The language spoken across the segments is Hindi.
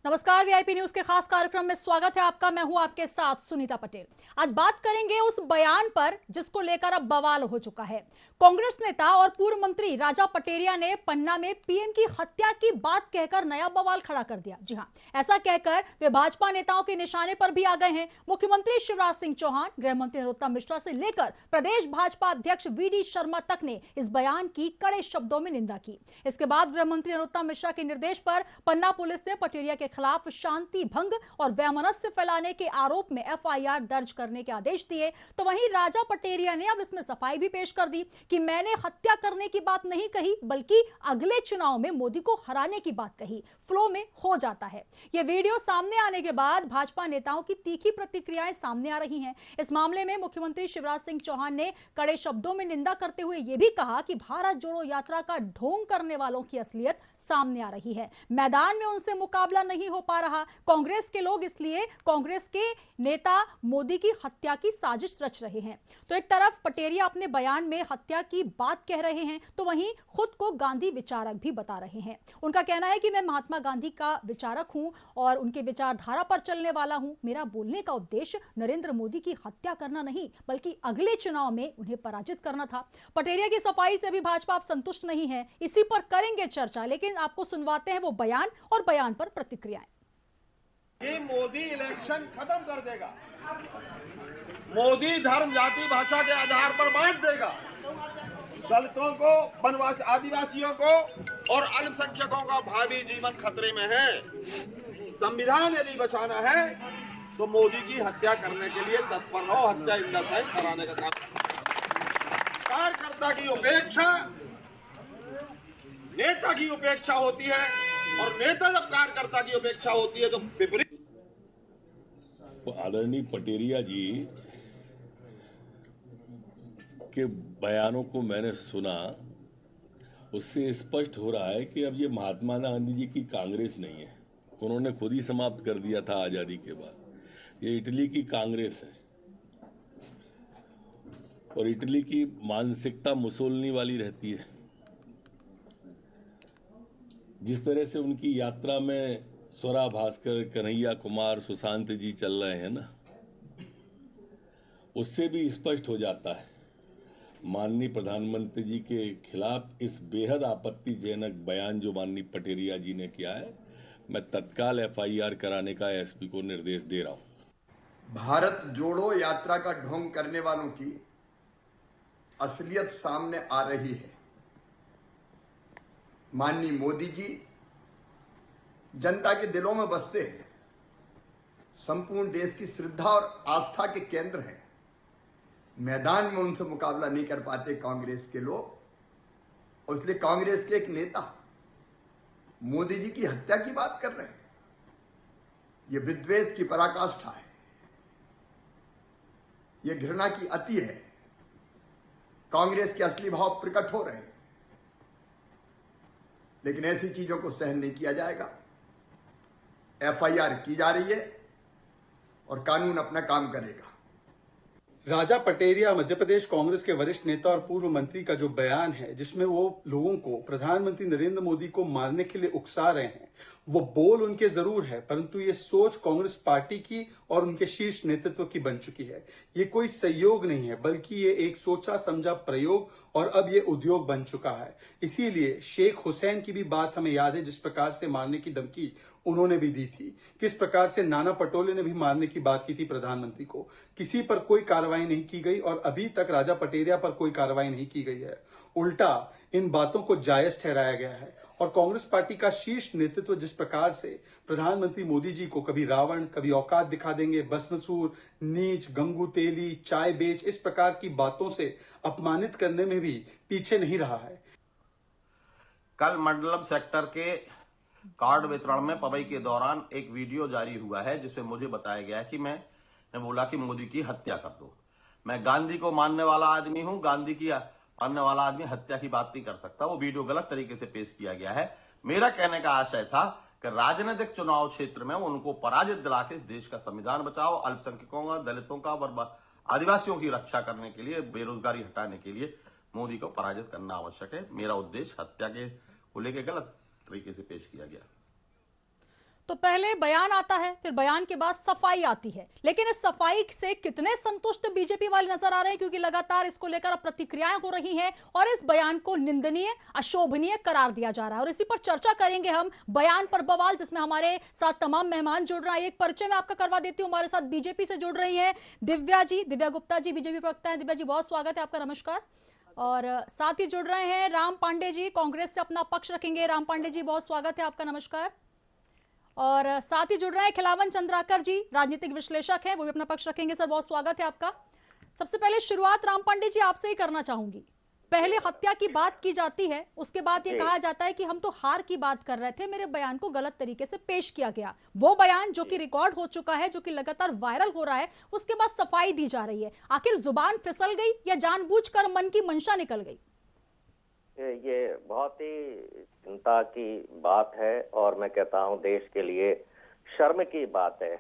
नमस्कार, वीआईपी न्यूज के खास कार्यक्रम में स्वागत है आपका। मैं हूं आपके साथ सुनीता पटेल। आज बात करेंगे उस बयान पर जिसको लेकर अब बवाल हो चुका है। कांग्रेस नेता और पूर्व मंत्री राजा पटेरिया ने पन्ना में पीएम की हत्या की बात कहकर नया बवाल खड़ा कर दिया। जी हां, ऐसा कहकर वे भाजपा नेताओं के निशाने पर भी आ गए हैं। मुख्यमंत्री शिवराज सिंह चौहान, गृह मंत्री नरोत्तम मिश्रा से लेकर प्रदेश भाजपा अध्यक्ष वीडी शर्मा तक ने इस बयान की कड़े शब्दों में निंदा की। इसके बाद गृह मंत्री नरोत्तम मिश्रा के निर्देश पर पन्ना पुलिस ने पटेरिया के खिलाफ शांति भंग और वैमनस्य फैलाने के आरोप में एफआईआर दर्ज करने के आदेश दिए। तो वहीं राजा पटेरिया ने अब इसमें सफाई भी पेश कर दी कि मैंने हत्या करने की बात नहीं कही, बल्कि अगले चुनाव में मोदी को हराने की बात कही। फ्लो में हो जाता है। यह वीडियो सामने आने के बाद भाजपा नेताओं की तीखी प्रतिक्रियाएं सामने आ रही हैं। इस मामले में मुख्यमंत्री शिवराज सिंह चौहान ने कड़े शब्दों में निंदा करते हुए यह भी कहा कि भारत जोड़ो यात्रा का ढोंग करने वालों की असलियत सामने आ रही है। मैदान में उनसे मुकाबला नहीं हो पा रहा कांग्रेस के लोग, इसलिए कांग्रेस के नेता मोदी की हत्या की साजिश रच रहे हैं। तो एक तरफ पटेरिया अपने बयान में हत्या की बात कह रहे हैं, तो वहीं खुद को गांधी विचारक भी बता रहे हैं। उनका कहना है कि मैं महात्मा गांधी का विचारक हूं और उनके विचारधारा पर चलने वाला हूं। मेरा बोलने का उद्देश्य नरेंद्र मोदी की हत्या करना नहीं, बल्कि अगले चुनाव में उन्हें पराजित करना था। पटेरिया की सफाई से भी भाजपा अब संतुष्ट नहीं है। इसी पर करेंगे चर्चा, लेकिन आपको सुनवाते हैं वो बयान और बयान पर प्रतिक्रियाएं। ये मोदी इलेक्शन खत्म कर देगा। मोदी धर्म, जाति, भाषा के आधार पर बांट देगा। दलितों को, वनवासी आदिवासियों को और अल्पसंख्यकों का भावी जीवन खतरे में है। संविधान यदि बचाना है तो मोदी की हत्या करने के लिए तत्पर रहो। हत्या इन द सेंस कराने का काम। कार्यकर्ता की उपेक्षा नेता की उपेक्षा होती है, और नेता जब कार्यकर्ता की उपेक्षा होती है तो विपरीत। आदरणीय पटेरिया जी के बयानों को मैंने सुना, उससे स्पष्ट हो रहा है कि अब ये महात्मा गांधी जी की कांग्रेस नहीं है। उन्होंने खुद ही समाप्त कर दिया था आजादी के बाद। ये इटली की कांग्रेस है, और इटली की मानसिकता मुसोलिनी वाली रहती है। जिस तरह से उनकी यात्रा में स्वरा भास्कर, कन्हैया कुमार, सुशांत जी चल रहे हैं ना, उससे भी स्पष्ट हो जाता है माननीय प्रधानमंत्री जी के खिलाफ इस बेहद आपत्तिजनक बयान जो माननीय पटेरिया जी ने किया है, मैं तत्काल एफआईआर कराने का एसपी को निर्देश दे रहा हूं। भारत जोड़ो यात्रा का ढोंग करने वालों की असलियत सामने आ रही है। माननीय मोदी जी जनता के दिलों में बसते हैं, संपूर्ण देश की श्रद्धा और आस्था के केंद्र हैं। मैदान में उनसे मुकाबला नहीं कर पाते कांग्रेस के लोग, और इसलिए कांग्रेस के एक नेता मोदी जी की हत्या की बात कर रहे हैं। यह विद्वेष की पराकाष्ठा है, यह घृणा की अति है। कांग्रेस के असली भाव प्रकट हो रहे हैं, लेकिन ऐसी चीजों को सहन नहीं किया जाएगा। एफआईआर की जा रही है और कानून अपना काम करेगा। राजा पटेरिया मध्य प्रदेश कांग्रेस के वरिष्ठ नेता और पूर्व मंत्री का जो बयान है, जिसमें वो लोगों को प्रधानमंत्री नरेंद्र मोदी को मारने के लिए उकसा रहे हैं, वो बोल उनके जरूर है, परंतु ये सोच कांग्रेस पार्टी की और उनके शीर्ष नेतृत्व की बन चुकी है। ये कोई सहयोग नहीं है, बल्कि ये एक सोचा समझा प्रयोग और अब ये उद्योग बन चुका है। इसीलिए शेख हुसैन की भी बात हमें याद है, जिस प्रकार से मारने की धमकी उन्होंने भी दी थी, किस प्रकार से नाना पटोले ने भी मारने की बात की थी प्रधानमंत्री को। किसी पर कोई कार्रवाई नहीं की गई और अभी तक राजा पटेरिया पर कोई कार्रवाई नहीं की गई है। उल्टा इन बातों को जायज ठहराया गया है। और कांग्रेस पार्टी का शीर्ष नेतृत्व जिस प्रकार से प्रधानमंत्री मोदी जी को कभी रावण, कभी औकात दिखा देंगे, भस्मासुर, नीच, गंगू तेली, चाय बेच, इस प्रकार की बातों से अपमानित करने में भी पीछे नहीं रहा है। कल मंडलम सेक्टर के कार्ड वितरण में पवई के दौरान एक वीडियो जारी हुआ है, जिसमें मुझे बताया गया है कि मैंने बोला कि मोदी की हत्या कर दो। मैं गांधी को मानने वाला आदमी हूं, गांधी की मानने वाला आदमी हत्या की बात नहीं कर सकता। वो वीडियो गलत तरीके से पेश किया गया है। मेरा कहने का आशय था कि राजनीतिक चुनाव क्षेत्र में उनको पराजित दिला के इस देश का संविधान बचाओ, अल्पसंख्यकों का, दलितों का और आदिवासियों की रक्षा करने के लिए, बेरोजगारी हटाने के लिए मोदी को पराजित करना आवश्यक है। मेरा उद्देश्य हत्या के को लेकर गलत तरीके से पेश किया गया। तो पहले बयान आता है, फिर बयान के बाद सफाई आती है, लेकिन इस सफाई से कितने संतुष्ट बीजेपी वाले नजर आ रहे हैं, क्योंकि लगातार इसको लेकर अब प्रतिक्रियाएं हो रही हैं और इस बयान को निंदनीय, अशोभनीय करार दिया जा रहा है। और इसी पर चर्चा करेंगे हम, बयान पर बवाल, जिसमें हमारे साथ तमाम मेहमान जुड़ रहे हैं। एक परिचय मैं आपका करवा देती हूँ, हमारे साथ बीजेपी से जुड़ रही है दिव्या गुप्ता जी, बीजेपी प्रवक्ता है। दिव्या जी, बहुत स्वागत है आपका, नमस्कार। और साथ ही जुड़ रहे हैं राम पांडे जी, कांग्रेस से अपना पक्ष रखेंगे। राम पांडे जी, बहुत स्वागत है आपका, नमस्कार। और साथ ही जुड़ रहे हैं खिलावन चंद्राकर जी, राजनीतिक विश्लेषक हैं, वो भी अपना पक्ष रखेंगे। सर, बहुत स्वागत है आपका। सबसे पहले शुरुआत राम पांडे जी आपसे ही करना चाहूंगी। पहले हत्या की बात की जाती है, उसके बाद ये कहा जाता है कि हम तो हार की बात कर रहे थे, मेरे बयान को गलत तरीके से पेश किया गया। वो बयान जो कि रिकॉर्ड हो चुका है, जो कि लगातार वायरल हो रहा है, उसके बाद सफाई दी जा रही है। आखिर जुबान फिसल गई या जानबूझकर मन की मंशा निकल गई? ये बहुत ही चिंता की बात है और मैं कहता हूं देश के लिए शर्म की बात है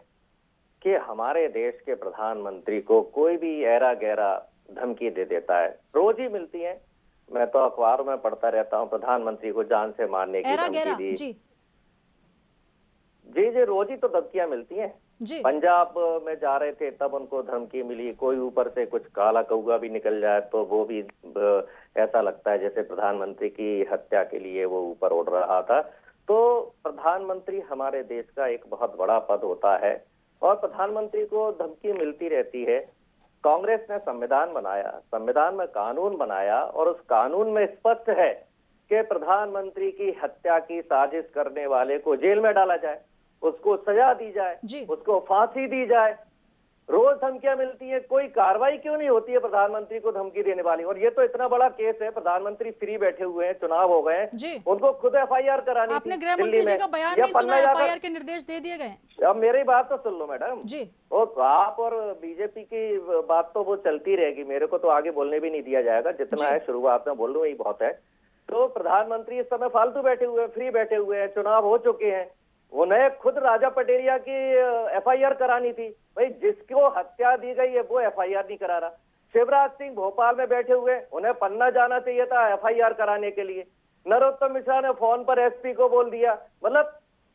कि हमारे देश के प्रधानमंत्री को कोई भी ऐरा गैरा धमकी दे देता है। रोज ही मिलती है, मैं तो अखबारों में पढ़ता रहता हूं, प्रधानमंत्री को जान से मारने की धमकी दी। जी जी, रोज ही तो धमकियां मिलती हैं। पंजाब में जा रहे थे तब उनको धमकी मिली, कोई ऊपर से कुछ काला कौआ भी निकल जाए तो वो भी ऐसा लगता है जैसे प्रधानमंत्री की हत्या के लिए वो ऊपर उड़ रहा था। तो प्रधानमंत्री हमारे देश का एक बहुत बड़ा पद होता है और प्रधानमंत्री को धमकी मिलती रहती है। कांग्रेस ने संविधान बनाया, संविधान में कानून बनाया और उस कानून में स्पष्ट है कि प्रधानमंत्री की हत्या की साजिश करने वाले को जेल में डाला जाए, उसको सजा दी जाए, उसको फांसी दी जाए। रोज धमकियां मिलती हैं, कोई कार्रवाई क्यों नहीं होती है प्रधानमंत्री को धमकी देने वाली? और ये तो इतना बड़ा केस है, प्रधानमंत्री फ्री बैठे हुए हैं, चुनाव हो गए, उनको खुद एफआईआर करानी थी। आपने गृह मंत्री जी का बयान नहीं सुना, एफआईआर के निर्देश दे दिए गए। अब मेरी बात तो सुन लो मैडम जी, और आप और बीजेपी की बात तो वो चलती रहेगी, मेरे को तो आगे बोलने भी नहीं दिया जाएगा, जितना है शुरुआत में बोल लूं, यही बहुत है। तो प्रधानमंत्री इस समय फालतू बैठे हुए हैं, फ्री बैठे हुए हैं, चुनाव हो चुके हैं, उन्हें खुद राजा पटेरिया की एफआईआर करानी थी। भाई जिसको हत्या दी गई है वो एफआईआर नहीं करा रहा। शिवराज सिंह भोपाल में बैठे हुए, उन्हें पन्ना जाना चाहिए था एफआईआर कराने के लिए। नरोत्तम मिश्रा ने फोन पर एसपी को बोल दिया। मतलब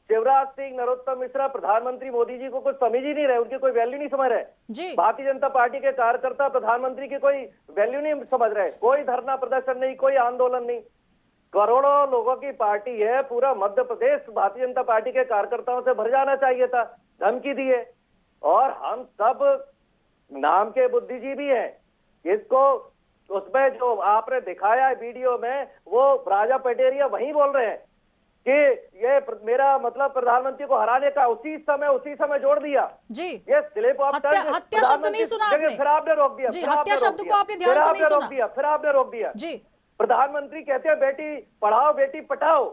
शिवराज सिंह, नरोत्तम मिश्रा प्रधानमंत्री मोदी जी को कुछ समझ ही नहीं रहे, उनकी कोई वैल्यू नहीं समझ रहे। भारतीय जनता पार्टी के कार्यकर्ता प्रधानमंत्री की कोई वैल्यू नहीं समझ रहे। कोई धरना प्रदर्शन नहीं, कोई आंदोलन नहीं। करोड़ों लोगों की पार्टी है, पूरा मध्य प्रदेश भारतीय जनता पार्टी के कार्यकर्ताओं से भर जाना चाहिए था। धमकी दी है और हम सब नाम के बुद्धिजीवी हैं। इसको उसमें जो आपने दिखाया है वीडियो में, वो राजा पटेरिया वही बोल रहे हैं कि ये मेरा मतलब प्रधानमंत्री को हराने का उसी समय जोड़ दिया जी। ये स्लिप ऑफ टंग, हत्या शब्द नहीं सुना आपने, फिर आपने रोक दिया, हत्या शब्द को आपने ध्यान से नहीं सुना, फिर आपने रोक दिया जी। प्रधानमंत्री कहते हैं बेटी पढ़ाओ बेटी पढ़ाओ,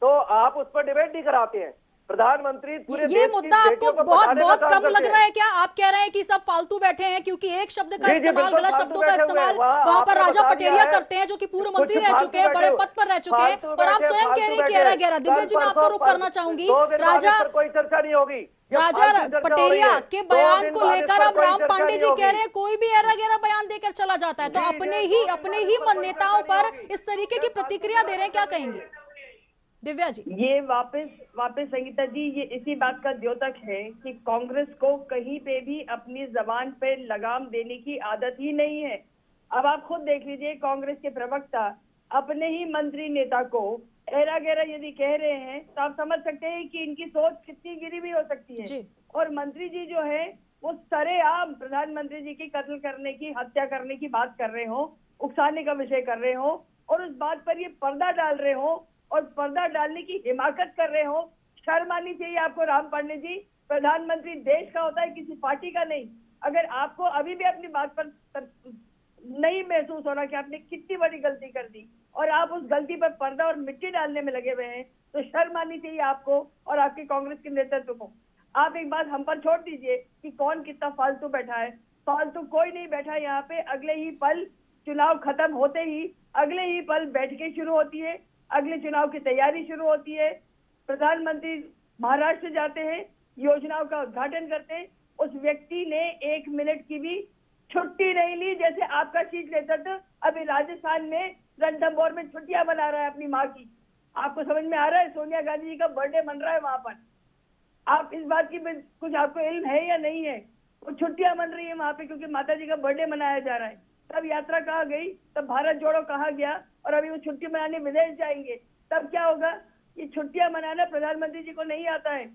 तो आप उस पर डिबेट नहीं कराते हैं। प्रधानमंत्री पूरे ये मुद्दा आपको बहुत कम लग रहा है क्या? आप कह रहे हैं कि सब फालतू बैठे हैं क्योंकि एक शब्द का इस्तेमाल, गलत शब्दों का इस्तेमाल वहां पर राजा पटेरिया करते हैं, जो कि पूर्व मंत्री रह चुके हैं, बड़े पद पर रह चुके हैं, और आप स्वयं कह रहे हैं कि एरा गैरा। दिव्या जी, मैं आपको रुक करना चाहूंगी। राजा कोई चर्चा नहीं होगी। राजा पटेरिया के बयान को लेकर अब राम पांडे जी कह रहे हैं कोई भी एरा गैरा बयान देकर चला जाता है, तो अपने ही नेताओं पर इस तरीके की प्रतिक्रिया दे रहे हैं, क्या कहेंगे दिव्या जी? ये वापस संगीता जी, ये इसी बात का द्योतक है कि कांग्रेस को कहीं पे भी अपनी जबान पे लगाम देने की आदत ही नहीं है। अब आप खुद देख लीजिए, कांग्रेस के प्रवक्ता अपने ही मंत्री नेता को एरा गैरा यदि कह रहे हैं तो आप समझ सकते हैं कि इनकी सोच कितनी गिरी हुई हो सकती है। और मंत्री जी जो है वो सरेआम प्रधानमंत्री जी की कत्ल करने की, हत्या करने की बात कर रहे हो, उकसाने का विषय कर रहे हो, और उस बात पर ये पर्दा डाल रहे हो और पर्दा डालने की हिमाकत कर रहे हो। शर्म आनी चाहिए आपको राम पांडे जी। प्रधानमंत्री देश का होता है, किसी पार्टी का नहीं। अगर आपको अभी भी अपनी बात पर नहीं महसूस हो रहा कि आपने कितनी बड़ी गलती कर दी और आप उस गलती पर पर्दा और मिट्टी डालने में लगे हुए हैं, तो शर्म आनी चाहिए आपको और आपके कांग्रेस के नेतृत्व को। आप एक बात हम पर छोड़ दीजिए कि कौन कितना फालतू बैठा है। फालतू कोई नहीं बैठा यहाँ पे। अगले ही पल चुनाव खत्म होते ही अगले ही पल बैठकें शुरू होती है, अगले चुनाव की तैयारी शुरू होती है। प्रधानमंत्री महाराष्ट्र जाते हैं, योजनाओं का उद्घाटन करते हैं। उस व्यक्ति ने 1 मिनट की भी छुट्टी नहीं ली, जैसे आपका शीट नेतृत्व अभी राजस्थान में रणथंभौर में छुट्टियां मना रहा है अपनी माँ की। आपको समझ में आ रहा है? सोनिया गांधी जी का बर्थडे मन रहा है वहां पर। आप इस बात की कुछ आपको इल्म है या नहीं है? वो छुट्टियां मन रही है वहां पे क्योंकि माता जी का बर्थडे मनाया जा रहा है। तब यात्रा कहाँ गई, तब भारत जोड़ो कहा गया, और अभी वो छुट्टी मनाने विदेश जाएंगे। तब क्या होगा? ये छुट्टियां मनाना प्रधानमंत्री जी को नहीं आता है।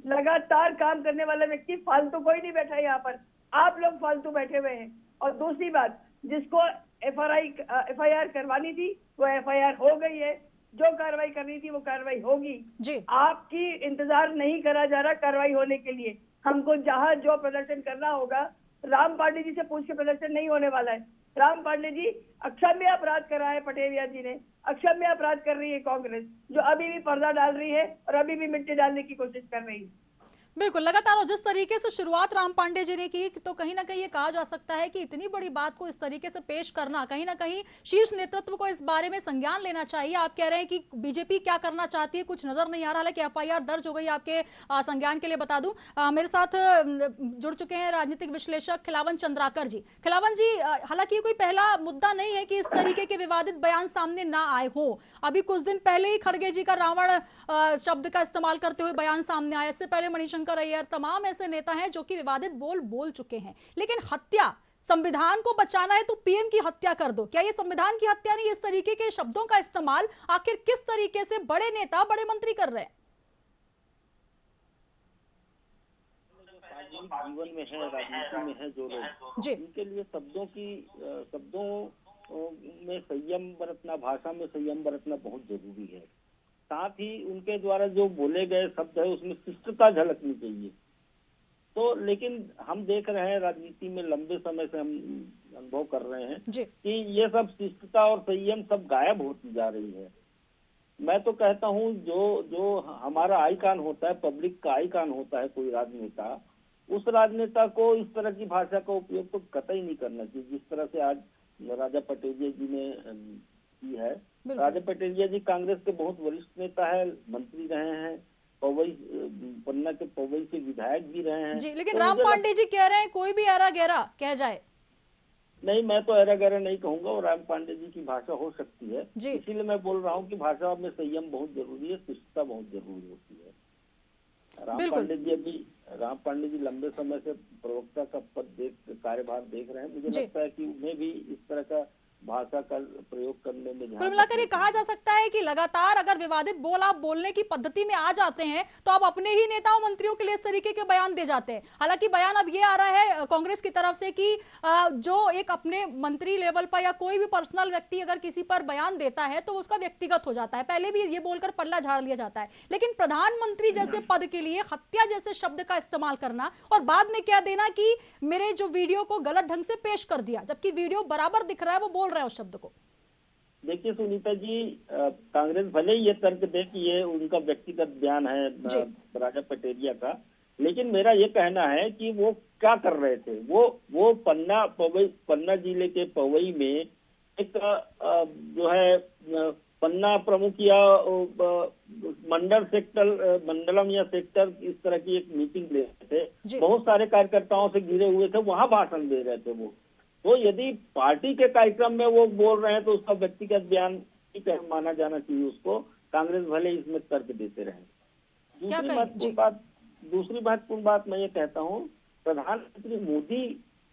लगातार काम करने वाला व्यक्ति, फालतू कोई नहीं बैठा है यहाँ पर, आप लोग फालतू बैठे हुए हैं। और दूसरी बात, जिसको एफआईआर करवानी थी वो एफआईआर हो गई है, जो कार्रवाई करनी थी वो कार्रवाई होगी जी। आपकी इंतजार नहीं करा जा रहा कार्रवाई होने के लिए। हमको जहां जो प्रदर्शन करना होगा, राम पांडे जी से पूछ के प्रदर्शन नहीं होने वाला है। राम पांडे जी, अक्षम्य अपराध करा है पटेरिया जी ने, अक्षम्य अपराध कर रही है कांग्रेस, जो अभी भी पर्दा डाल रही है और अभी भी मिट्टी डालने की कोशिश कर रही है। बिल्कुल, लगातार और जिस तरीके से शुरुआत राम पांडे जी ने की, तो कहीं ना कहीं ये कहा जा सकता है कि इतनी बड़ी बात को इस तरीके से पेश करना, कहीं ना कहीं शीर्ष नेतृत्व को इस बारे में संज्ञान लेना चाहिए। आप कह रहे हैं कि बीजेपी क्या करना चाहती है कुछ नजर नहीं आ रहा, हालांकि एफआईआर दर्ज हो गई। आपके संज्ञान के लिए बता दूं, मेरे साथ जुड़ चुके हैं राजनीतिक विश्लेषक खिलावन चंद्राकर जी। खिलावन जी, हालांकि कोई पहला मुद्दा नहीं है कि इस तरीके के विवादित बयान सामने ना आए हो। अभी कुछ दिन पहले ही खड़गे जी का रावण शब्द का इस्तेमाल करते हुए बयान सामने आया। इससे पहले मनीषंकर अय्यर, तमाम ऐसे नेता हैं जो कि विवादित बोल चुके हैं। लेकिन हत्या, संविधान को बचाना है तो पीएम की हत्या कर दो, क्या ये संविधान की हत्या नहीं? इस तरीके के शब्दों का इस्तेमाल आखिर किस तरीके से बड़े नेता, बड़े मंत्री कर रहे हैं? जीवन में है, राजनीति में है जो लोग, उनके लिए शब्दों में संयम बरतना, भाषा में संयम बरतना बहुत जरूरी है। साथ ही उनके द्वारा जो बोले गए शब्द है उसमें शिष्टता झलकनी चाहिए। तो लेकिन हम देख रहे हैं, राजनीति में लंबे समय से हम अनुभव कर रहे हैं कि ये सब शिष्टता और संयम सब गायब होती जा रही है। मैं तो कहता हूँ जो हमारा आईकॉन होता है, पब्लिक का आईकॉन होता है कोई राजनेता, उस राजनेता को इस तरह की भाषा का उपयोग तो कतई नहीं करना चाहिए जिस तरह से आज राजा पटेरिया जी ने की है। राजा पटेरिया जी कांग्रेस के बहुत वरिष्ठ नेता है, मंत्री रहे हैं, पन्ना के पवई से विधायक भी रहे हैं जी। लेकिन राम पांडे जी कह रहे हैं कोई भी एरा गहरा कह जाए। नहीं, मैं तो एरा गहरा नहीं कहूंगा, और राम पांडे जी की भाषा हो सकती है, इसीलिए मैं बोल रहा हूँ कि भाषा में संयम बहुत जरूरी है, शिष्टता बहुत जरूरी होती है। राम पांडे जी लंबे समय से प्रवक्ता का पद कार्यभार देख रहे हैं। मुझे लगता है कि उन्हें भी इस तरह का भाषा का प्रयोग करने में कुल मिलाकर ये कहा जा सकता है कि लगातार अगर विवादित बोल आप बोलने की पद्धति में आ जाते हैं तो आप अपने ही नेताओं मंत्रियों के लिए इस तरीके के बयान दे जाते हैं। हालांकि बयान अब ये आ रहा है कांग्रेस की तरफ से कि जो एक अपने मंत्री लेवल पर या कोई भी पर्सनल व्यक्ति अगर किसी पर बयान देता है तो उसका व्यक्तिगत हो जाता है। पहले भी ये बोलकर पल्ला झाड़ लिया जाता है, लेकिन प्रधानमंत्री जैसे पद के लिए हत्या जैसे शब्द का इस्तेमाल करना और बाद में कह देना कि मेरे जो वीडियो को गलत ढंग से पेश कर दिया, जबकि वीडियो बराबर दिख रहा है, वो बोल रहा है उस शब्द को। देखिए सुनीता जी, कांग्रेस भले ही ये तर्क दे कि ये उनका व्यक्तिगत बयान है राजा पटेरिया का, लेकिन मेरा ये कहना है कि वो क्या कर रहे थे। वो पन्ना जिले के पवई में एक जो है पन्ना प्रमुख या मंडलम या सेक्टर इस तरह की एक मीटिंग ले रहे थे, बहुत सारे कार्यकर्ताओं से घिरे हुए थे, वहां भाषण दे रहे थे वो। तो यदि पार्टी के कार्यक्रम में वो बोल रहे हैं तो उसका व्यक्तिगत बयान माना जाना चाहिए उसको, कांग्रेस भले इसमें तर्क देते रहे। दूसरी महत्वपूर्ण बात मैं ये कहता हूँ, प्रधानमंत्री मोदी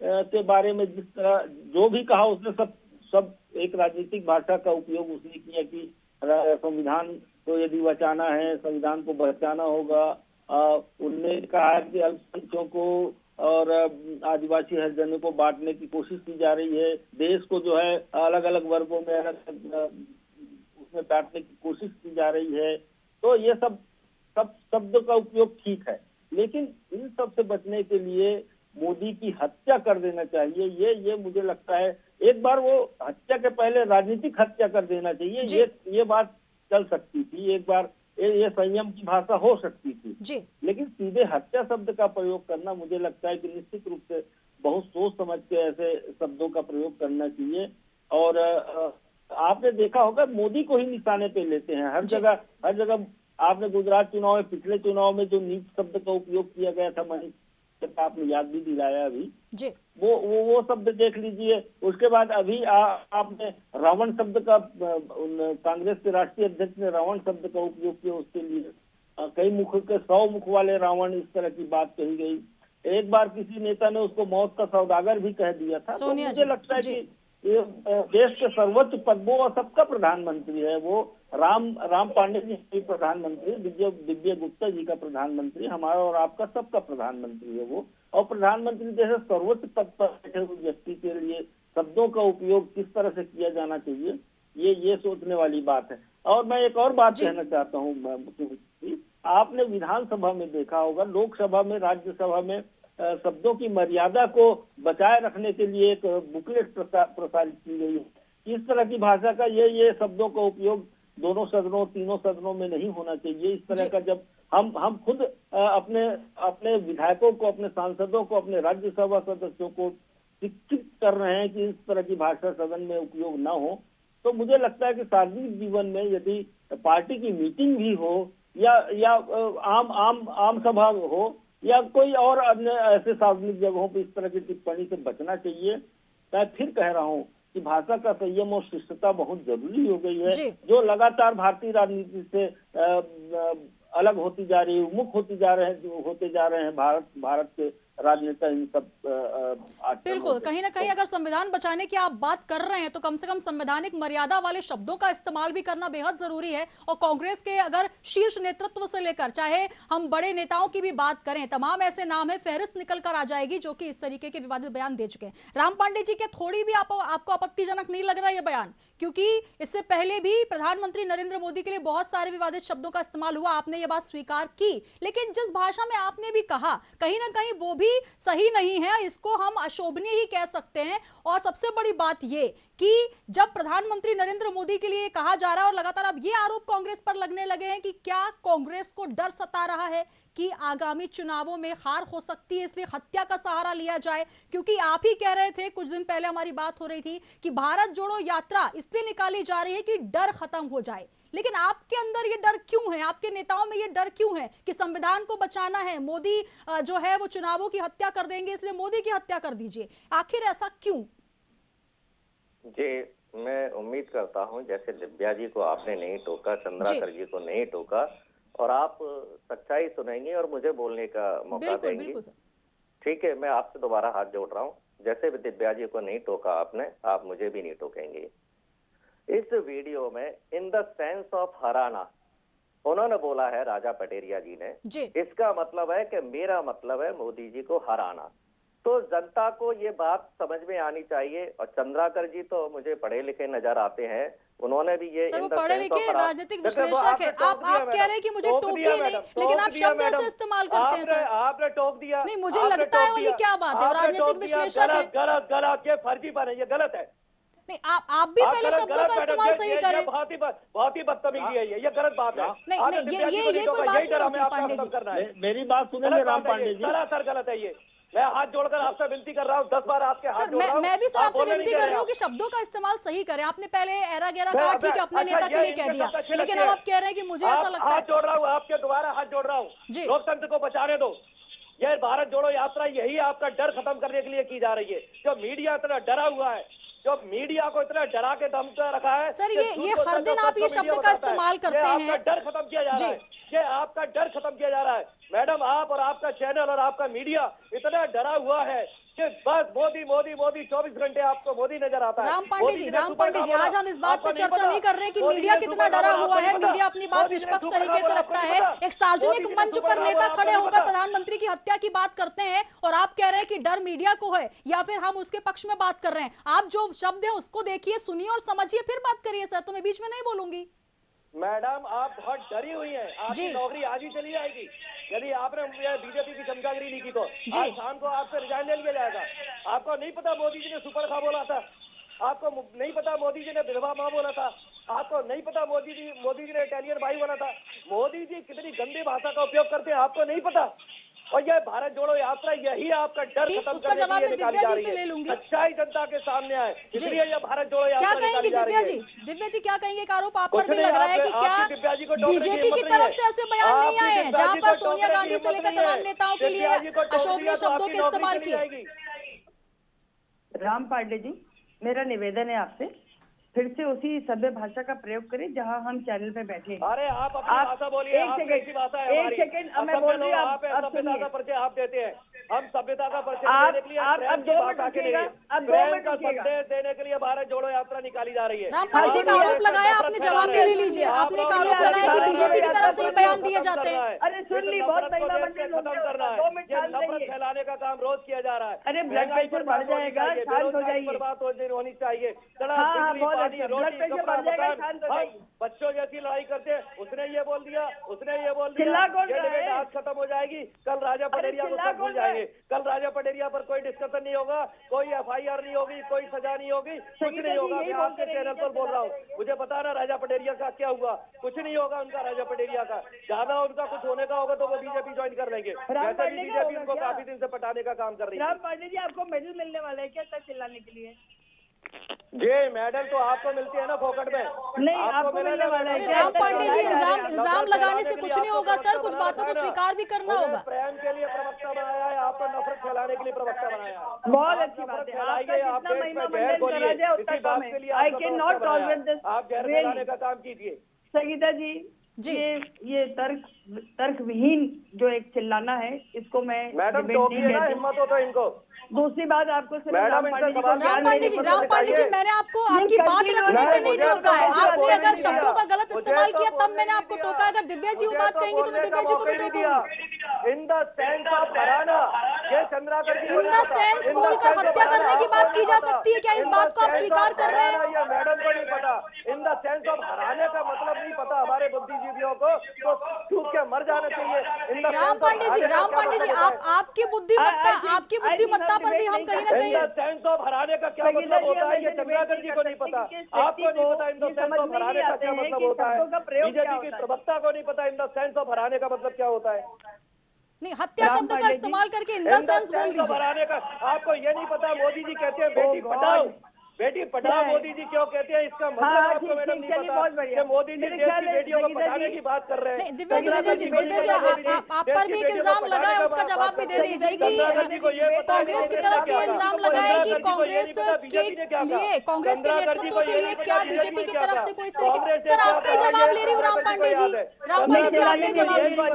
के बारे में जिस तरह जो भी कहा उसने सब एक राजनीतिक भाषा का उपयोग उसने किया कि संविधान को यदि बचाना है, संविधान को बचाना होगा। उन्होंने कहा कि अल्पसंख्यकों को और आदिवासी हरिजनों को बांटने की कोशिश की जा रही है, देश को जो है अलग अलग वर्गों में उसमें बांटने की कोशिश की जा रही है। तो ये सब शब्द का उपयोग ठीक है, लेकिन इन सब से बचने के लिए मोदी की हत्या कर देना चाहिए। ये मुझे लगता है एक बार वो हत्या के पहले राजनीतिक हत्या कर देना चाहिए। ये बात चल सकती थी, एक बार ये संयम की भाषा हो सकती थी, लेकिन सीधे हत्या शब्द का प्रयोग करना मुझे लगता है कि निश्चित रूप से बहुत सोच समझ के ऐसे शब्दों का प्रयोग करना चाहिए। और आपने देखा होगा मोदी को ही निशाने पे लेते हैं हर जगह। आपने गुजरात चुनाव में, पिछले चुनाव में जो नीच शब्द का उपयोग किया गया था, आपने याद भी दिलाया अभी, वो शब्द देख लीजिए। उसके बाद अभी आपने रावण शब्द का, कांग्रेस के राष्ट्रीय अध्यक्ष ने रावण शब्द का उपयोग किया उसके लिए। कई मुख के 100 मुख वाले रावण, इस तरह की बात कही गई। एक बार किसी नेता ने उसको मौत का सौदागर भी कह दिया था। तो मुझे लगता है कि ये देश के सर्वोच्च पदों और सबका प्रधानमंत्री है वो। राम पांडे जी की प्रधानमंत्री, दिव्य गुप्ता जी का प्रधानमंत्री, हमारा और आपका सबका प्रधानमंत्री है वो। और प्रधानमंत्री जैसे सर्वोच्च पद पर बैठे हुए व्यक्ति के लिए शब्दों का उपयोग किस तरह से किया जाना चाहिए, ये सोचने वाली बात है। और मैं एक और बात कहना चाहता हूँ मुख्यमंत्री, आपने विधानसभा में देखा होगा, लोकसभा में, राज्यसभा में शब्दों की मर्यादा को बचाए रखने के लिए एक बुकलेट प्रसारित की गई है। इस तरह की भाषा का ये शब्दों का उपयोग दोनों सदनों, तीनों सदनों में नहीं होना चाहिए। इस तरह का जब हम खुद अपने विधायकों को, अपने सांसदों को, अपने राज्यसभा सदस्यों को शिक्षित कर रहे हैं कि इस तरह की भाषा सदन में उपयोग न हो, तो मुझे लगता है कि सार्वजनिक जीवन में यदि पार्टी की मीटिंग भी हो या आम सभा हो या कोई और अन्य ऐसे सार्वजनिक जगहों पर इस तरह की टिप्पणी से बचना चाहिए। मैं फिर कह रहा हूँ कि भाषा का संयम और शिष्टता बहुत जरूरी हो गई है, जो लगातार भारतीय राजनीति से अलग होती जा रही है, उन्मुख होते जा रहे हैं भारत के राजनेता इन सब। बिल्कुल, कहीं ना कहीं अगर संविधान बचाने की आप बात कर रहे हैं तो कम से कम संवैधानिक मर्यादा वाले शब्दों का इस्तेमाल भी करना बेहद जरूरी है। और कांग्रेस के अगर शीर्ष नेतृत्व से लेकर चाहे हम बड़े नेताओं की भी बात करें, तमाम ऐसे नाम है, फहरिस्त निकल कर आ जाएगी जो कि इस तरीके के विवादित बयान दे चुके हैं। राम पांडे जी के थोड़ी भी आपको आपत्तिजनक नहीं लग रहा यह बयान? क्योंकि इससे पहले भी प्रधानमंत्री नरेंद्र मोदी के लिए बहुत सारे विवादित शब्दों का इस्तेमाल हुआ, आपने ये बात स्वीकार की, लेकिन जिस भाषा में आपने भी कहा कहीं ना कहीं वो भी सही नहीं है, इसको हम अशोभनीय ही कह सकते हैं। और सबसे बड़ी बात ये कि जब प्रधानमंत्री नरेंद्र मोदी के लिए कहा जा रहा है और लगातार अब ये आरोप कांग्रेस पर लगने लगे हैं कि क्या कांग्रेस को डर सता रहा है कि आगामी चुनावों में हार हो सकती है, इसलिए हत्या का सहारा लिया जाए। क्योंकि आप ही कह रहे थे, कुछ दिन पहले हमारी बात हो रही थी कि भारत जोड़ो यात्रा इसलिए निकाली जा रही है कि डर खत्म हो जाए। लेकिन आपके अंदर ये डर क्यों है, आपके नेताओं में ये डर क्यों है कि संविधान को बचाना है, मोदी जो है वो चुनावों की हत्या कर देंगे इसलिए मोदी की हत्या कर दीजिए, आखिर ऐसा क्यों? जी, मैं उम्मीद करता हूं जैसे दिव्या जी को आपने नहीं टोका, चंद्राकर जी को नहीं टोका, और आप सच्चाई सुनेंगे और मुझे बोलने का मौका देंगे। ठीक है, मैं आपसे दोबारा हाथ जोड़ रहा हूँ, जैसे भी दिव्या जी को नहीं टोका आपने, आप मुझे भी नहीं टोकेंगे। इस वीडियो में इन द सेंस ऑफ हराना उन्होंने बोला है, राजा पटेरिया जी ने, इसका मतलब है कि मेरा मतलब है मोदी जी को हराना। तो जनता को ये बात समझ में आनी चाहिए। और चंद्राकर जी तो मुझे पढ़े लिखे नजर आते हैं, उन्होंने भी ये पढ़े लिखे राजनीतिक विश्लेषक है। आप कह रहे हैं कि मुझे टोकिए नहीं, लेकिन आप शब्द ऐसे इस्तेमाल करते हैं सर। आपने टोक दिया। नहीं, मुझे लगता है वाली क्या बात है, राजनीतिक विश्लेषक है। गलत, ये फर्जी पर है, ये गलत है। नहीं, आप भी पहले शब्दों का इस्तेमाल सही करें। बहुत ही बदतमीजी है, ये गलत बात है। नहीं, ये कोई बात नहीं होती पांडे जी। मेरी बात सुनिए राम पांडे जी, सर गलत है ये। मैं हाथ जोड़कर आपसे विनती कर रहा हूँ, 10 बार आपके हाथ जोड़ रहा हूँ। मैं भी सर आपसे विनती कर रहा हूँ कि शब्दों का इस्तेमाल सही करें। आपने पहले एरा गेरा कहा, ठीक है, अपने नेता के लिए कह दिया, लेकिन अब आप कह रहे हैं कि मुझे ऐसा लगता है। हाथ जोड़ रहा हूँ, आपके दोबारा हाथ जोड़ रहा हूँ, लोकतंत्र को बचाने दो। ये भारत जोड़ो यात्रा यही आपका डर खत्म करने के लिए की जा रही है। जो मीडिया इतना डरा हुआ है, जो मीडिया को इतना डरा के दम पे रखा है सर, ये हर दिन आप ये शब्द का इस्तेमाल करते हैं। डर खत्म किया जा रहा है, ये आपका डर खत्म किया जा रहा है। मैडम, आप और आपका चैनल और आपका मीडिया इतना डरा हुआ है कि बस मोदी मोदी मोदी 24 घंटे आपको मोदी नजर आता है। राम पांडे जी, आज हम इस बात पे चर्चा नहीं कर रहे कि मीडिया कितना डरा हुआ है। मीडिया अपनी बात निष्पक्ष तरीके से रखता है। एक सार्वजनिक मंच पर नेता खड़े होकर प्रधानमंत्री की हत्या की बात करते हैं और आप कह रहे हैं कि डर मीडिया को है या फिर हम उसके पक्ष में बात कर रहे हैं। आप जो शब्द है उसको देखिए, सुनिए और समझिए, फिर बात करिए सर, तो मैं बीच में नहीं बोलूंगी। मैडम, आप बहुत डरी हुई हैं, आपकी नौकरी आज ही चली जाएगी यदि आपने बीजेपी की चमचागिरी नहीं की तो। आज शाम को आपसे रिजाइन ले लिया जाएगा। आपको नहीं पता मोदी जी ने सुपर खा बोला था, आपको नहीं पता मोदी जी ने विधवा मां बोला था, आपको नहीं पता मोदी जी ने इटालियन भाई बोला था। मोदी जी कितनी गंदी भाषा का उपयोग करते हैं, आपको नहीं पता। और यह भारत जोड़ो यात्रा यही आपका डर खत्म करने के लिए निकाली जा रही है। सच्चाई जनता के सामने आए, इसलिए यह भारत जोड़ो यात्रा क्या कहेंगे दिव्या जी क्या कहेंगे? एक आरोप आप पर भी लग रहा है कि क्या बीजेपी की तरफ से ऐसे बयान नहीं आए हैं जहां पर सोनिया गांधी से लेकर तमाम नेताओं के लिए अशोभनीय शब्दों के इस्तेमाल किए? राम पांडे जी, मेरा निवेदन है आपसे फिर से उसी सभ्य भाषा का प्रयोग करें जहां हम चैनल पे बैठे। अरे आप अपनी भाषा बोलिए, एक सेकंड मैं बोल रही हूँ, आप सभ्यता का परिचय आप देते हैं, हम सभ्यता का परिचय आप देने के लिए अब 2 मिनट रुकिएगा, अब 2 मिनट रुकिएगा। देने के लिए भारत जोड़ो यात्रा निकाली जा रही है। रामपाल जी का आरोप लगाया, आपने जवाब भी ले लीजिए। आपने एक आरोप लगाया कि बीजेपी की तरफ से ये बयान दिए जाते हैं। अरे सुन ली, बहुत महिला मंडल खत्म करना है, 2 मिनट नफरत फैलाने का काम रोज किया जा रहा है। अरे ब्लड प्रेशर बढ़ जाएगा, शांत हो जाइए। बात होनी चाहिए। बढ़ जाएगा, शांत हो जाइए। बच्चों जैसी लड़ाई करते हैं, उसने ये बोल दिया, उसने ये बोल दिया, चिल्ला कौन रहा है? आज खत्म हो जाएगी, कल राजा पटेरिया को सब भूल जाएंगे। कल राजा पटेरिया पर कोई डिस्कशन नहीं होगा, कोई FIR नहीं होगी, कोई सजा नहीं होगी, कुछ नहीं होगा। मैं आपके चैनल पर बोल रहा हूँ, मुझे पता ना राजा पटेरिया का क्या हुआ, कुछ नहीं होगा उनका राजा पटेरिया का। ज्यादा उनका कुछ होने का होगा तो वो बीजेपी ज्वाइन कर लेंगे। वैसे भी बीजेपी उनको काफी दिन से पटाने का काम कर रही है। राम पांडे जी, आपको मेडल मिलने वाला है क्या सर चिल्लाने के लिए? जी, मेडल तो आपको मिलती है ना फोकट में? नहीं, आपको मिलने वाला है। राम पांडे जी, इल्जाम लगाने से कुछ नहीं होगा सर, कुछ बातों को स्वीकार भी करना होगा। प्रेम के लिए प्रवक्ता बनाया है, आपको नफरत फैलाने के लिए प्रवक्ता बनाया है। बहुत अच्छी बात है, आपका जितना महिमा मंडल करा जाए उतना कम है। I can not tolerate this. आप जहर फैलाने का काम कीजिए। संगीता जी, ये तर्क विहीन जो एक चिल्लाना है, इसको मैं मैडम टोकिए ना, हिम्मत हो तो इनको। दूसरी बात आपको राम पांडे जी, मैंने आपको आपकी बात रखने पे नहीं टोका है। आपने अगर शब्दों का गलत इस्तेमाल किया तब मैंने आपको टोका। अगर दिव्या जी वो बात कहेंगी तो मैं दिव्या जी को भी टोकूंगी। इन द सेंस ऑफ हराना, ये Chandrakar ji in the sense बोलकर हत्या करने की बात की जा सकती है क्या? इस बात को आप स्वीकार कर रहे हैं? ये मैडम को नहीं पता। इन द सेंस ऑफ हराने का मतलब नहीं पता हमारे बुद्धिजीवियों को, तो चूक के मर जाना चाहिए। राम पांडे जी, आपकी बुद्धिमत्ता पर भी हम कहीं ना कहीं सेंस ऑफ हराने का क्या मतलब होता है, ये चंद्राकर जी को नहीं पता, आपको नहीं पता इन द सेंस ऑफ हराने का क्या मतलब होता है, बीजेपी की प्रवक्ता को नहीं पता इन द सेंस ऑफ हराने का मतलब क्या होता है। नहीं, हत्या शब्द का इस्तेमाल करके इन द सेंस बोल दीजिए। हराने का आपको ये नहीं पता। मोदी जी कहते हैं बेटी पढ़ाओ, बेटी पढ़ाओ, मोदी जी क्यों कहते हैं, इसका मतलब आपको मैडम नहीं पता कि मोदी जी देश की बेटियों को पढ़ाने की बात कर रहे हैं। दिव्या जी, आप पर भी एक इल्जाम लगा है, उसका जवाब भी दे दीजिए कि कांग्रेस की तरफ से इल्जाम लगा है कि कांग्रेस के नेतृत्व के लिए क्या बीजेपी की तरफ से कोई इस तरीके। सर, आपका ही जवाब ले रही हूँ राम पांडे जी, आपका ही जवाब ले रही हूँ।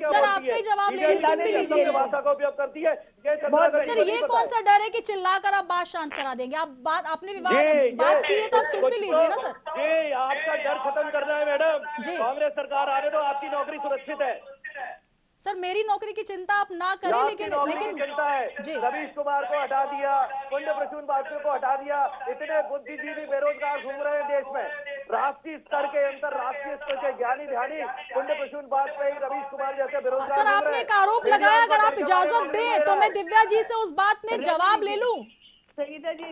सर, आपका ही जवाब ले रही हूँ, सुन भी लीजिए। भाषा का उपयोग करती है सर, ये कौन सा डर है कि चिल्लाकर आप बात शांत करा देंगे? आप आपने बात की है तो आप सुन भी लीजिए ना सर। जी, आपका डर खत्म करना है मैडम। कांग्रेस सरकार आने दो, आपकी नौकरी सुरक्षित है। सर, मेरी नौकरी की चिंता आप ना करें, लेकिन चिंता है। रवीश कुमार को हटा दिया, पुण्य प्रसून बाजपेयी को हटा दिया, इतने बुद्धिजीवी बेरोजगार घूम रहे हैं देश में। राष्ट्रीय स्तर के, अंतरराष्ट्रीय स्तर के ज्ञानी ध्यानी पुण्य प्रसून बाजपेयी, रवीश कुमार जैसे बेरोजगार। सर, आपने एक आरोप लगाया, अगर आप इजाजत दें तो मैं दिव्या जी से उस बात में जवाब ले लूं। संगीता जी,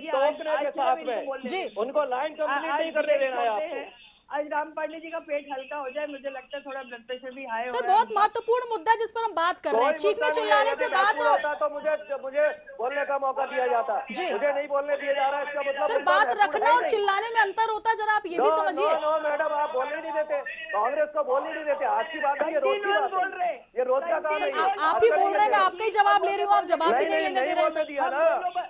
टोकने के साथ में जी उनको लाइन कंप्लीट नहीं करने देना है आपको। आज राम पांडे जी का पेट हल्का हो जाए, मुझे लगता है थोड़ा ब्लड प्रेशर भी हाई हो सर, बहुत महत्वपूर्ण मुद्दा जिस पर हम बात कर रहे हैं। चीखने चिल्लाने से बात होता तो मुझे बोलने का मौका दिया जाता, मुझे नहीं बोलने दिया जा रहा है। इसका मतलब सर, बात रखना और चिल्लाने में अंतर होता है, जरा आप ये भी समझिए। मैडम, आप बोलने नहीं देते, कांग्रेस को बोलने नहीं देते। आज की बात है, ये रोज की बात बोल रहे, ये रोज का काम है। आप ही बोल रहे हैं, मैं आपका ही जवाब ले रही हूँ, आप जवाब भी नहीं लेने दे रहे हैं।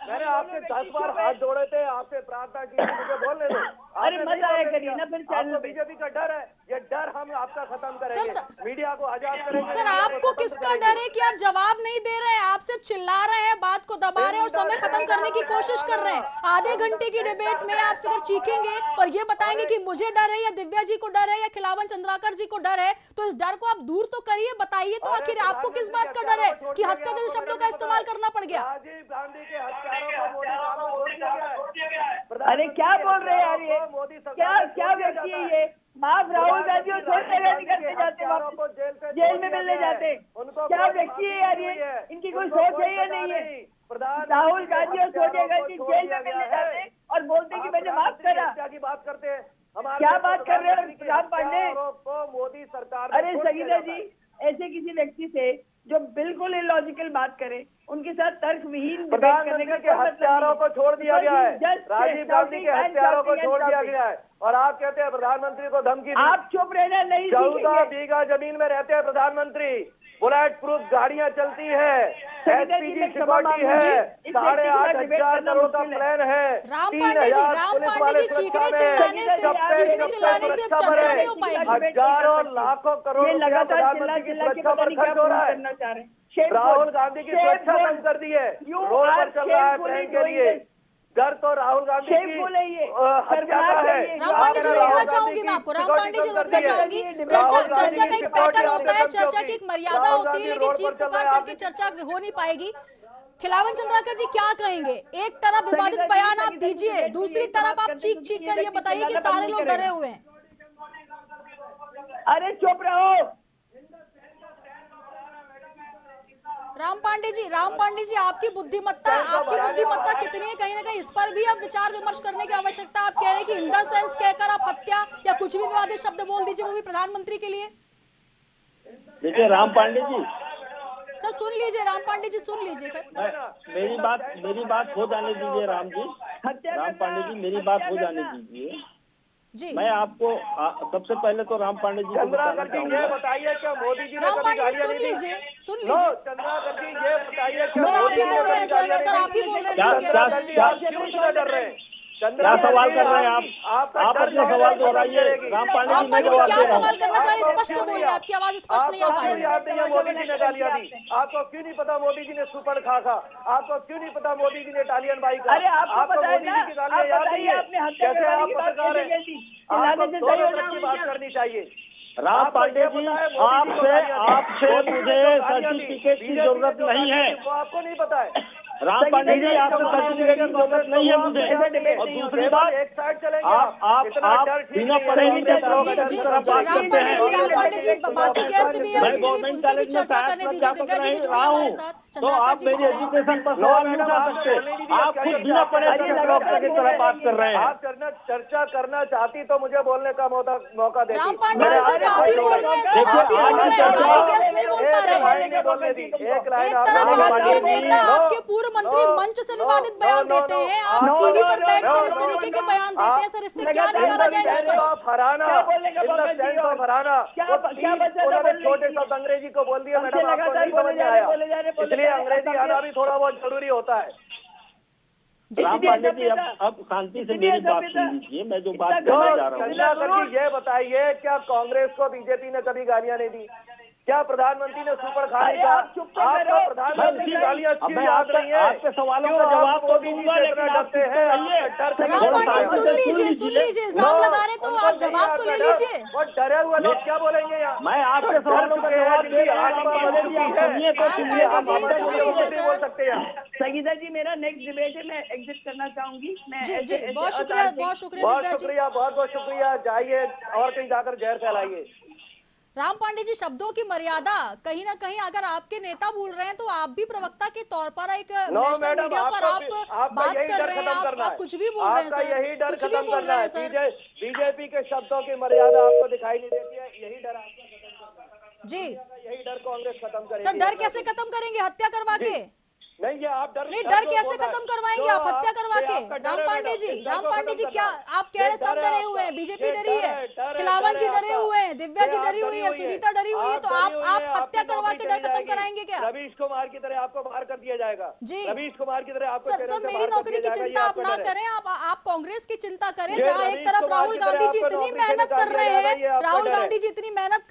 मैंने आपसे 10 बार हाथ जोड़े थे, आपसे प्रार्थना की, मुझे बोलने दो। अरे मजा आया करिए ना फिर चैनल। बीजेपी का डर है, ये डर हम आपका खत्म करेंगे, मीडिया को आजाद करेंगे। सर, आपको किसका डर है कि आप जवाब नहीं दे रहे हैं? आप सिर्फ चिल्ला रहे हैं, बात को दबा रहे हैं और समय खत्म करने की कोशिश कर रहे हैं। आधे घंटे की डिबेट में आपसे अगर चीखेंगे और ये बताएंगे कि मुझे डर है या दिव्या जी को डर है या खिलावन चंद्राकर जी को डर है, तो इस डर को आप दूर तो करिए, बताइए तो आखिर आपको किस बात का डर है कि हत्या जैसे शब्दों का इस्तेमाल करना पड़ गया? राजीव गांधी के हत्यारों को मोदी। अरे क्या बोल रहे हैं यार, ये क्या व्यक्ति है ये? माफ राहुल गांधी और छोटे निकलते जाते, जेल में मिलने जाते, क्या व्यक्ति है यार ये? इनकी कोई सोच है या नहीं है? राहुल गांधी और सोनिया गांधी जेल में मिलने जाते और बोलते कि मैंने माफ करा। की बात करते हैं, क्या बात कर रहे हैं राम पांडे? मोदी सरकार। अरे संगीता जी, ऐसे किसी व्यक्ति से जो बिल्कुल इलॉजिकल बात करे, उनके साथ तर्क विहीन प्रधानमंत्री के हत्यारों को छोड़ दिया गया है, राजीव गांधी के हत्यारों को छोड़ दिया गया है, और आप कहते हैं प्रधानमंत्री को धमकी। आप चुप रहना नहीं। 14 बीघा जमीन में रहते हैं प्रधानमंत्री, बुलेट प्रूफ गाड़ियां चलती है, एसपीजी सिक्योरिटी है, 8,500 करोड़ का प्लान है, राम पांडे जी चीखने चिल्लाने से अब चर्चा नहीं हो पाएगी। हजारों लाखों करोड़ रुपया प्रधानमंत्री की सुरक्षा पर खर्च हो रहा है। राहुल गांधी की सुरक्षा बंद कर दी है, रोड पर चल रहा है ट्रेन के लिए। डर तो राहुल गांधी की हत्या का है। राम पांडे जी रोकना चाहूंगी मैं आपको, राम पांडे जी रोकना चाहूंगी। चर्चा का एक पैटर्न होता है, चर्चा की एक मर्यादा होती है, लेकिन चीख पुकार करके चर्चा हो नहीं पाएगी। खिलावन चंद्राकर जी क्या कहेंगे? एक तरफ विवादित बयान आप दीजिए, दूसरी तरफ आप चीख चीख कर ये बताइए कि सारे लोग डरे हुए हैं। अरे चुप रहो। राम पांडे जी आपकी बुद्धिमत्ता कितनी है? कहीं ना कहीं इस पर भी अब विचार विमर्श करने की आवश्यकता। आप कह रहे हैं कि इन द सेंस कहकर आप हत्या या कुछ भी विवादित शब्द बोल दीजिए, वो भी प्रधानमंत्री के लिए। देखिए राम पांडे जी, सर सुन लीजिए, राम पांडे जी सुन लीजिए सर। मेरी बात हो जाने दीजिए राम पांडे जी, मेरी बात हो जाने दीजिए जी। मैं आपको सबसे पहले तो राम पांडे जी को बताना चाहूंगा। ये बताइए क्या मोदी जी ने राम कभी पांडे गालियां सुन नहीं दी? लीजिए चंद्राकर जी ये बताइए क्या सर, आप मोदी ही जी ने बोल रहे हैं कभी गालियां सर, आप ही बोल रहे हैं। क्यों डर रहे हैं? क्या सवाल कर रहे हैं आप अपना सवाल दोहराइए। राम पांडे जी मैं जवाब क्या दे रहा सवाल हूँ। करना चाह रहे हैं? स्पष्ट बोलिए, आपकी आवाज स्पष्ट नहीं आ पा रही है। याद नहीं है मोदी जी ने गालियां दी? आपको क्यों नहीं पता मोदी जी ने सुपर खा? आपको क्यों नहीं पता मोदी जी ने इटालियन बाई का? अरे आपको मोदी जी की गालियां याद नहीं है? कैसे आप पत्रकार हैं? आपको दोनों तरफ की बात करनी चाहिए। राम पांडे जी आपसे मुझे सर्टिफिकेट की जरूरत नहीं है। वो आपको नहीं पता है? राम पांडे जी आपको सर्टिफिकेट की जरूरत नहीं है मुझे। और दूसरी बात, एक साइड चलेंगे आप बिना पढ़े लिखे प्रोफेसर की तरह बात करते हैं। राम पांडे जी बाकी गेस्ट भी है, मैं गवर्नमेंट कॉलेज में सहायक प्राध्यापक रहा हूँ, तो आप मेरी एजुकेशन पर सवाल नहीं उठा सकते। आप खुद बिना पढ़े प्रोफेसर की तरह बात कर रहे हैं। आप चर्चा करना चाहती तो मुझे बोलने का मौका देती। राम पांडे जी सिर्फ आप ही बोल रहे हैं, आप ही बोल रहे हैं, बाकी गेस्ट नहीं बोल पा रहे हैं। एक लाइन एक तरफ आपके नेता, आपके पूर्व मंत्री मंच से विवादित बयान देते हैं, आप टीवी पर बैठकर इस तरीके के बयान देते हैं। सर इससे क्या निकाला जाए निष्कर्ष? उन्होंने छोटे शब्द अंग्रेजी को बोल दिया मैडम, आपको नहीं समझ में आया, इसलिए अंग्रेजी आना भी थोड़ा बहुत जरूरी होता है। राम पांडे जी अब शांति से मेरी बात सुन लीजिए, मैं जो बात करना चाह रहा हूँ। ये बताइए क्या कांग्रेस को बीजेपी ने कभी गालियां नहीं दी? क्या प्रधानमंत्री ने सुपर खाने का? आपका प्रधानमंत्री गालियां क्यों याद नहीं है? आपके सवालों का जवाब तो दूंगा, लेकिन आप डरते हैं। राम पांडे सुन लीजिए, इल्जाम लगा रहे तो आप जवाब तो ले लीजिए। वो डरे हुए लोग क्या बोलेंगे यहाँ? मैं आपके सवालों का जवाब दे रहा बोल सकते हैं। संगीता जी मेरा नेक्स्ट डिबेट है, मैं एग्जिट करना चाहूंगी। मैं बहुत शुक्रिया बहुत शुक्रिया। जाइए और कहीं जाकर जहर फैलाइए। राम पांडे जी शब्दों की मर्यादा, कहीं ना कहीं अगर आपके नेता बोल रहे हैं तो आप भी प्रवक्ता के तौर पर एक नेशनल मीडिया पर आप बात कर रहे हैं, आप कुछ भी बोल रहे हैं सर, यही डर कुछ भी खत्म बोल करना रहे है। हैं सर। बीजेपी के शब्दों की मर्यादा आपको दिखाई नहीं देती है, यही डर आपको खत्म करना जी। यही डर कांग्रेस खत्म करेगी। सर डर कैसे खत्म करेंगे? हत्या करवा के? नहीं, ये आप डर कैसे खत्म करवाएंगे आप? हत्या करवा के? राम पांडे जी क्या आप कह रहे? सब डरे हुए हैं, बीजेपी डरी है, खिलावन जी डरे हुए हैं, दिव्या जी डरी हुई है, सुनीता डरी हुई है, तो आप हत्या करवा के डर खत्म कराएंगे क्या? रवीश कुमार की तरह आपको बाहर कर दिया जाएगा जी। रवीश कुमार की तरह आपको सर मेरी नौकरी की चिंता आप ना करें, आप कांग्रेस की चिंता करें। जहाँ एक तरफ राहुल गांधी जी इतनी मेहनत कर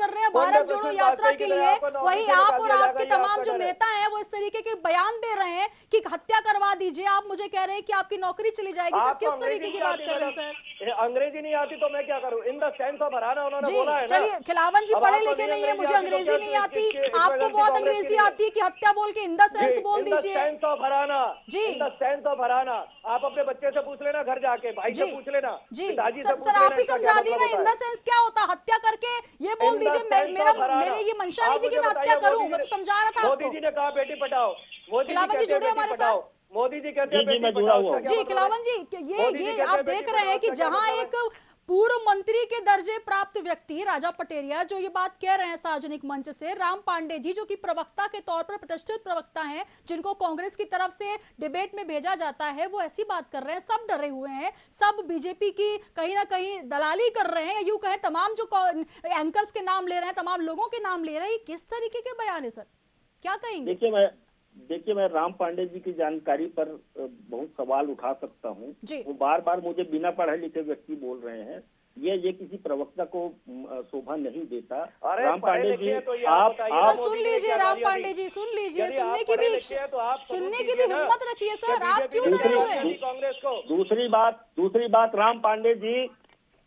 रहे हैं, भारत जोड़ो यात्रा के लिए, वही आप और आपके तमाम जो नेता हैं वो इस तरीके के बयान दे रहे हैं कि हत्या करवा दीजिए। आप मुझे कह रहे हैं कि आपकी नौकरी चली जाएगी। सर किस तरीके की बात कर रहे हैं सर? अंग्रेजी नहीं आती तो मैं क्या करूं? इन द सेंस ऑफ हराना उन्होंने बोला है ना। चलिए खिलावन जी पढ़े लिखे नहीं है, मुझे अंग्रेजी नहीं आती, आपको बहुत अंग्रेजी आती है कि हत्या बोल के इन द सेंस बोल दीजिए। Sense of Hariana ji, in the sense of हराना। आप अपने बच्चे से पूछ लेना, घर जाके भाई से पूछ लेना जी। दादी से पूछ सर आप ही समझा दी ना इन द सेंस क्या होता? हत्या करके ये बोल दीजिए। मेरे ये मंशा नहीं थी कि मैं हत्या करूं, मैं तो समझा रहा था आपको। मोदी जी ने कहा बेटी पढ़ाओ, खिलावन जी जुड़े हमारे साथ। मोदी जी कहते हैं जी खिलावन जी, ये आप देख रहे हैं कि जहां एक पूर्व मंत्री के दर्जे प्राप्त व्यक्ति राजा पटेरिया जो ये बात कह रहे हैं सार्वजनिक मंच से, राम पांडे जी जो कि प्रवक्ता के तौर पर प्रतिष्ठित प्रवक्ता हैं, जिनको कांग्रेस की तरफ से डिबेट में भेजा जाता है, वो ऐसी बात कर रहे हैं। सब डरे हुए हैं, सब बीजेपी की कहीं ना कहीं दलाली कर रहे हैं, यूं कहें तमाम जो एंकर्स के नाम ले रहे हैं, तमाम लोगों के नाम ले रहे हैं। किस तरीके के बयान है सर, क्या कहेंगे? देखिए देखिए, मैं राम पांडे जी की जानकारी पर बहुत सवाल उठा सकता हूँ। वो बार बार मुझे बिना पढ़े लिखे व्यक्ति बोल रहे हैं, ये किसी प्रवक्ता को शोभा नहीं देता। राम पांडे जी, आप सुन लीजिए, राम पांडे जी सुन लीजिए, सुनने की भी हिम्मत रखिए सर, आप क्यों डरे हुए हैं कांग्रेस को? दूसरी बात राम पांडे जी,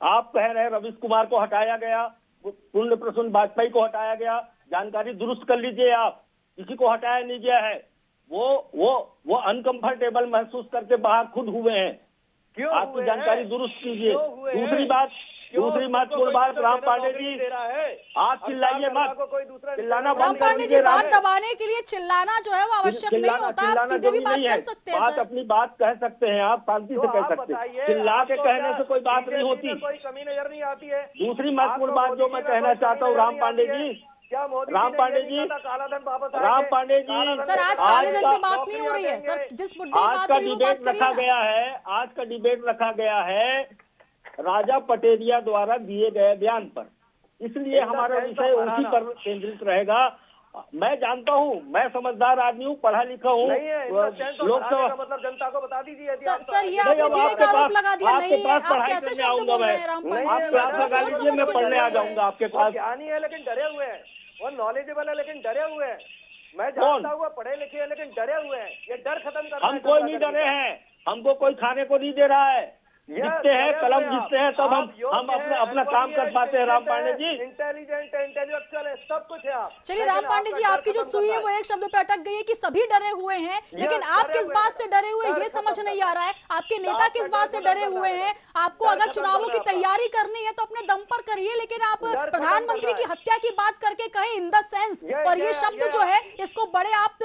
आप कह रहे हैं रवीश कुमार को हटाया गया, पुण्य प्रसून वाजपेयी को हटाया गया, जानकारी दुरुस्त कर लीजिए। आप किसी को हटाया नहीं गया है। वो अनकंफर्टेबल महसूस करके बाहर खुद हुए हैं। आपकी जानकारी दुरुस्त कीजिए। दूसरी महत्वपूर्ण बात, राम पांडे जी आप चिल्लाइए मत, चिल्लाना राम पांडे जी, बात दबाने के लिए चिल्लाना जो है वो आवश्यक नहीं होता, आप सीधे भी बात कर सकते हैं। बात अपनी बात कह सकते हैं, आप शांति से कह सकते हैं, चिल्ला के कहने से कोई बात नहीं होती। कोई कमी नजर नहीं आती है। दूसरी महत्वपूर्ण बात जो मैं कहना चाहता हूँ, राम पांडे जी सर, आज काले धन पे बात नहीं हो रही है सर, जिस मुद्दे की बात हो रही है वो बात करिए ना। आज का डिबेट रखा गया है राजा पटेरिया द्वारा दिए गए बयान पर, इसलिए हमारा विषय उसी पर केंद्रित रहेगा। मैं जानता हूँ, मैं समझदार आदमी हूँ, पढ़ा लिखा हूँ। लोकसभा मतलब जनता को बता दीजिए सर, ये आपने दिल्ली का आरोप लगा दिया। नहीं, आप कैसे शब्द बोल रहे हैं राम पांडे जी? आप क्लास लगा लीजिए, मैं पढ़ने आ जाऊंगा आपके पास। ज्ञानी है लेकिन डरे हुए हैं, वो नॉलेजेबल है लेकिन डरे हुए हैं। मैं जानता हूँ पढ़े लिखे हैं लेकिन डरे हुए हैं। ये डर खत्म करना। हम कोई नहीं डरे हैं, हमको कोई खाने को नहीं दे रहा है। जितते हैं कलम जितते हैं तब हम अपना काम कर पाते हैं। राम पांडे जी इंटेलिजेंट है, इंटेलेक्चुअल है, सब कुछ है। आप चलिए राम पांडे जी, आपकी जो सुई है वो एक शब्द पे अटक गई है कि सभी डरे हुए हैं, लेकिन आप किस बात से डरे हुए ये समझ नहीं आ रहा है। आपके नेता किस बात से डरे हुए हैं? आपको अगर चुनावों की तैयारी करनी है तो अपने दम पर करिए, लेकिन आप प्रधानमंत्री की हत्या की बात करके कहें इन द सेंस, और ये शब्द जो है इसको बड़े आप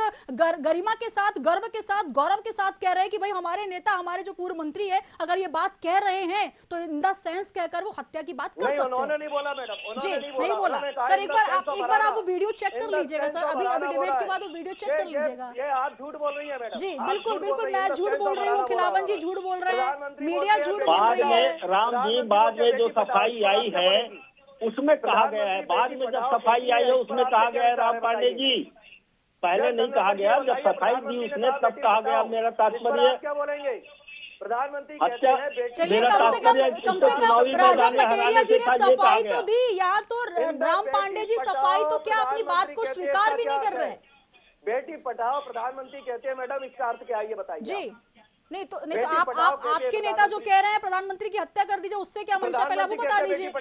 गरिमा के साथ, गर्व के साथ, गौरव के साथ कह रहे हैं कि भाई हमारे नेता, हमारे जो पूर्व मंत्री है, अगर ये बात कह रहे हैं तो इन द सेंस कहकर वो हत्या की बात कर सकते हैं। उन्होंने नहीं बोला मैडम, जी नहीं बोला सर। एक बार आप वो वीडियो चेक कर लीजिएगा सर, अभी डिबेट के बाद वो वीडियो चेक कर लीजिएगा। ये आप झूठ बोल रही है मैडम। जी बिल्कुल, मैं झूठ बोल रही हूँ, खिलावन जी झूठ बोल रहे हैं, मीडिया झूठ बोल रही है। राम जी, बाद में जो सफाई आई है उसमें कहा गया है, बाद में जब सफाई आई है उसमें कहा गया है राम पांडे जी, पहले नहीं कहा गया। जब सफाई दी उसने तब कहा गया। मेरा तात्पर्य क्या बोलेंगे प्रधानमंत्री? चलिए कम से कम राजा पटेरिया जी ने सफाई तो दी, यहाँ तो राम पांडे जी सफाई तो क्या अपनी बात को स्वीकार भी नहीं कर रहे। बेटी पढ़ाओ प्रधानमंत्री कहते हैं मैडम, इसका अर्थ क्या है ये बताइए जी। नहीं तो आपके नेता जो कह रहे हैं प्रधानमंत्री की हत्या कर दीजिए, उससे क्या मंशा, पहले आपको बता दीजिए।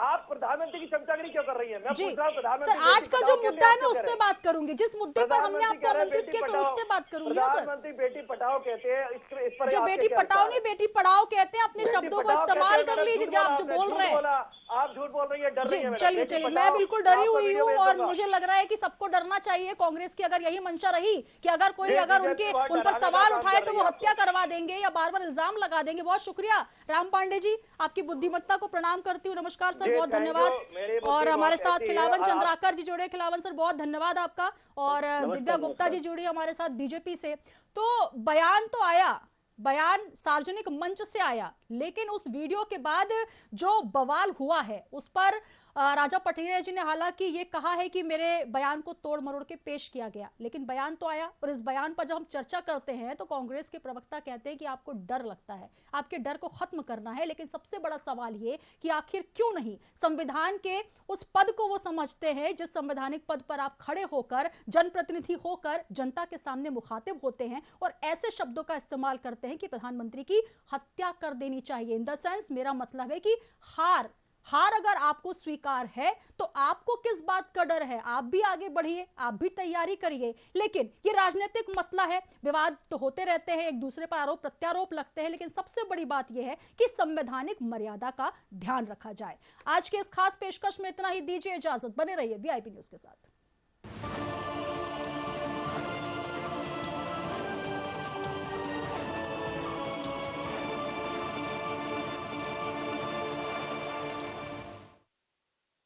आप प्रधानमंत्री की चमचागिरी क्यों कर रही है? मैं पूछ रहा हूं प्रधानमंत्री। सर, आज का जो मुद्दा है मैं उस पे बात करूंगी, जिस मुद्दे पर हमने आपको आमंत्रित किया सर उस पे बात करूंगी सर। प्रधानमंत्री बेटी पढ़ाओ कहते हैं, इस पर जो बेटी पढ़ाओ नहीं बेटी पढ़ाओ कहते हैं, अपने शब्दों को इस्तेमाल कर लीजिए आप जो बोल रहे हैं। आप झूठ बोल रही है, डर रही है। चलिए मैं बिल्कुल डरी हुई हूँ, और मुझे लग रहा है कि सबको डरना चाहिए। कांग्रेस की अगर यही मंशा रही कि अगर कोई उन पर सवाल उठाए तो वो हत्या करवा देंगे या बार बार इल्जाम लगा देंगे। बहुत शुक्रिया राम पांडे जी, आपकी बुद्धिमत्ता को प्रणाम करती हूँ। नमस्कार सर, बहुत धन्यवाद। और हमारे साथ खिलावन चंद्राकर जी जुड़े। खिलावन सर बहुत धन्यवाद आपका। और दिव्या गुप्ता जी जुड़ी हमारे साथ बीजेपी से। तो बयान तो आया, बयान सार्वजनिक मंच से आया, लेकिन उस वीडियो के बाद जो बवाल हुआ है उस पर राजा पटेरिया जी ने हालांकि ये कहा है कि मेरे बयान को तोड़ मरोड़ के पेश किया गया, लेकिन बयान तो आया। और इस बयान पर जब हम चर्चा करते हैं तो कांग्रेस के प्रवक्ता कहते हैं कि आपको डर लगता है, आपके डर को खत्म करना है। लेकिन सबसे बड़ा सवाल ये कि आखिर क्यों नहीं संविधान के उस पद को वो समझते हैं जिस संवैधानिक पद पर आप खड़े होकर, जनप्रतिनिधि होकर जनता के सामने मुखातिब होते हैं, और ऐसे शब्दों का इस्तेमाल करते हैं कि प्रधानमंत्री की हत्या कर देनी चाहिए। इन द सेंस मेरा मतलब है कि हार अगर आपको स्वीकार है तो आपको किस बात का डर है? आप भी आगे बढ़िए, आप भी तैयारी करिए। लेकिन ये राजनीतिक मसला है, विवाद तो होते रहते हैं, एक दूसरे पर आरोप प्रत्यारोप लगते हैं, लेकिन सबसे बड़ी बात यह है कि संवैधानिक मर्यादा का ध्यान रखा जाए। आज के इस खास पेशकश में इतना ही। दीजिए इजाजत, बने रहिए VIP न्यूज के साथ।